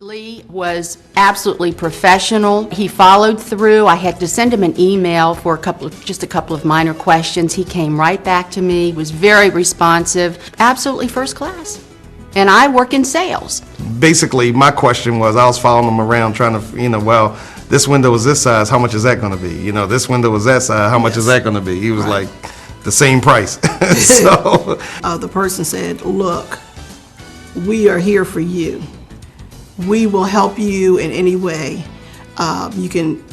Lee was absolutely professional. He followed through. I had to send him an email for just a couple of minor questions. He came right back to me, was very responsive, absolutely first class. And I work in sales. Basically, my question was, I was following him around trying to, well, this window is this size, how much is that going to be? This window was that size, how much is that going to be? He was like, the same price. So the person said, look, we are here for you. We will help you in any way. You can,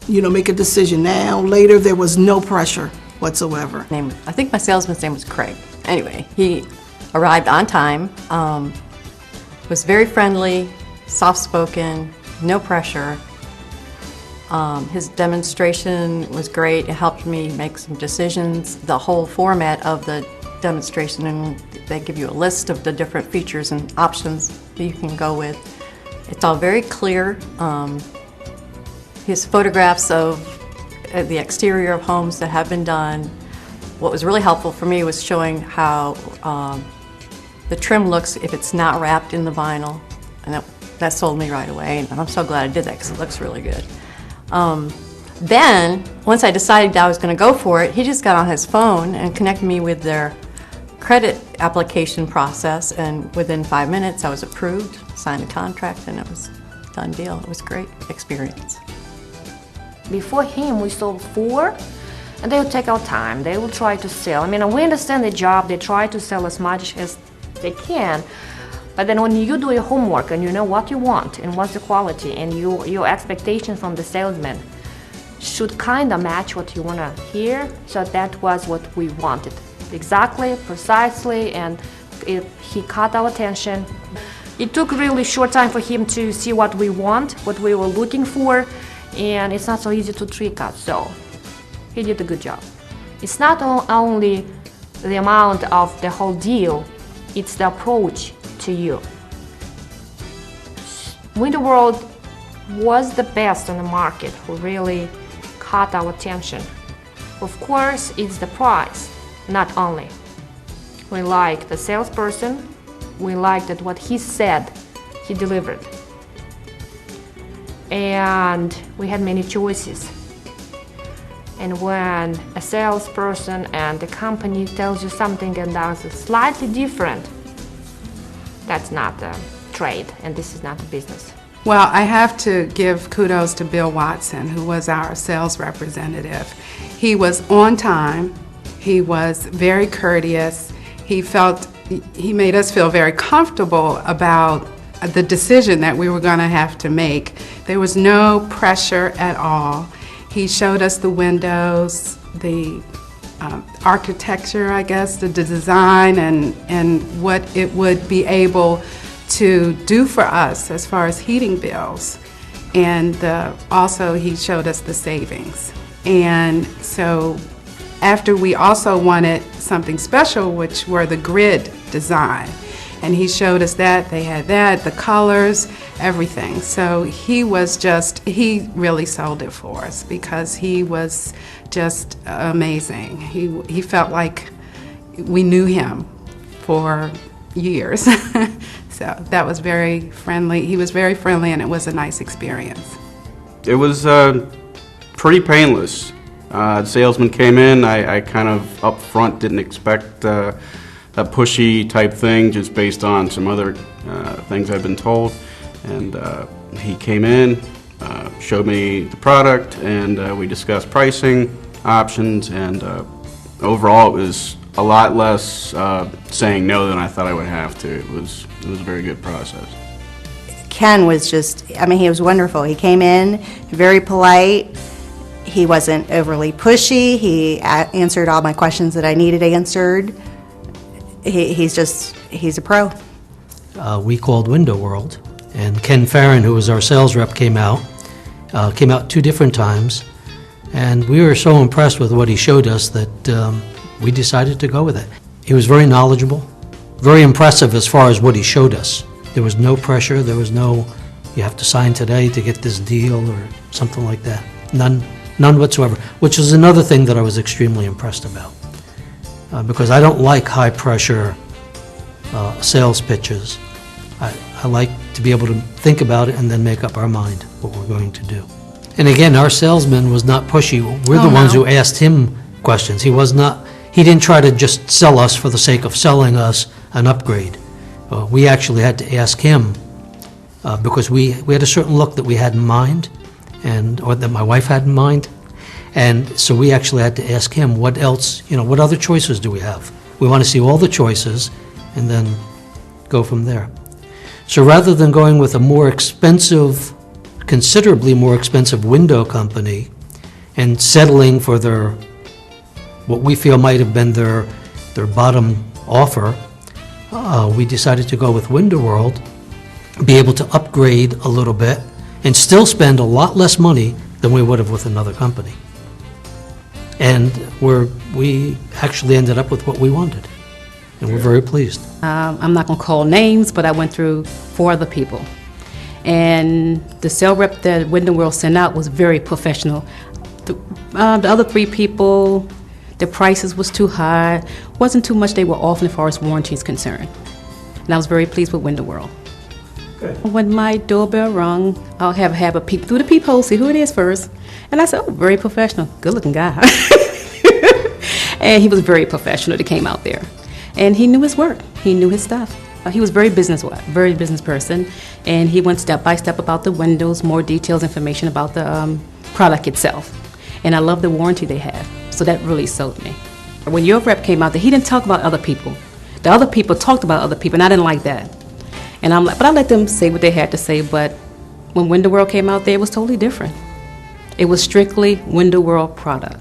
make a decision now, later. There was no pressure whatsoever. I think my salesman's name was Craig. Anyway, he arrived on time, was very friendly, soft-spoken, no pressure. His demonstration was great. It helped me make some decisions. The whole format of the demonstration, and they give you a list of the different features and options that you can go with. It's all very clear. His photographs of the exterior of homes that have been done. What was really helpful for me was showing how the trim looks if it's not wrapped in the vinyl, and that sold me right away, and I'm so glad I did that because it looks really good. Then, once I decided I was going to go for it, he just got on his phone and connected me with their credit application process, and within 5 minutes I was approved, signed a contract, and it was a done deal. It was a great experience. Before him, we sold 4, and they would take our time. They will try to sell. I mean, we understand the job. They try to sell as much as they can. But then when you do your homework and you know what you want and what's the quality and your expectation from the salesman should kind of match what you want to hear, so that was what we wanted. Exactly, precisely, and he caught our attention. It took really short time for him to see what we want, what we were looking for, and it's not so easy to trick us, so he did a good job. It's not only the amount of the whole deal, it's the approach to you. Window World was the best on the market who really caught our attention. Of course, it's the price, not only. We liked the salesperson, we liked that what he said, he delivered. And we had many choices. And when a salesperson and the company tells you something and does it slightly different, that's not a trade, and this is not a business. Well, I have to give kudos to Bill Watson, who was our sales representative. He was on time. He was very courteous. He made us feel very comfortable about the decision that we were going to have to make. There was no pressure at all. He showed us the windows, the architecture, I guess, the design, and what it would be able to do for us as far as heating bills. And also he showed us the savings. And so after, we also wanted something special, which were the grid design. And he showed us that. They had that, the colors, everything. So he really sold it for us because he was just amazing. He felt like we knew him for years. So that was very friendly. He was very friendly, and it was a nice experience. It was pretty painless. The salesman came in. I kind of up front didn't expect a pushy type thing, just based on some other things I've been told. And he came in, showed me the product, and we discussed pricing options. And overall, it was a lot less saying no than I thought I would have to. It was a very good process. Ken was he was wonderful. He came in very polite. He wasn't overly pushy. He answered all my questions that I needed answered. He's a pro. We called Window World, and Ken Farron, who was our sales rep, came out 2 different times, and we were so impressed with what he showed us that we decided to go with it. He was very knowledgeable, very impressive as far as what he showed us. There was no pressure. There was no, you have to sign today to get this deal or something like that. None whatsoever, which is another thing that I was extremely impressed about. Because I don't like high-pressure sales pitches. I like to be able to think about it and then make up our mind what we're going to do. And again, our salesman was not pushy. We're the ones who asked him questions. He didn't try to just sell us for the sake of selling us an upgrade. We actually had to ask him because we had a certain look that we had in mind, or that my wife had in mind. And so we actually had to ask him, what else, what other choices do we have? We want to see all the choices and then go from there. So rather than going with a more expensive, considerably more expensive window company and settling for what we feel might have been their bottom offer, we decided to go with Window World, be able to upgrade a little bit, and still spend a lot less money than we would have with another company. And we actually ended up with what we wanted, and we're very pleased. I'm not going to call names, but I went through 4 other people. And the sales rep that Window World sent out was very professional. The other 3 people, the prices was too high, wasn't too much they were offering as far as warranty is concerned. And I was very pleased with Window World. When my doorbell rung, I'll have a peep through the peephole, see who it is first. And I said, oh, very professional, good-looking guy. And he was very professional that came out there. And he knew his work, he knew his stuff. He was very business person, and he went step by step about the windows, more details, information about the product itself. And I love the warranty they have, so that really sold me. When your rep came out there, he didn't talk about other people. The other people talked about other people, and I didn't like that. And I'm like, but I let them say what they had to say, but when Window World came out there, it was totally different. It was strictly Window World product.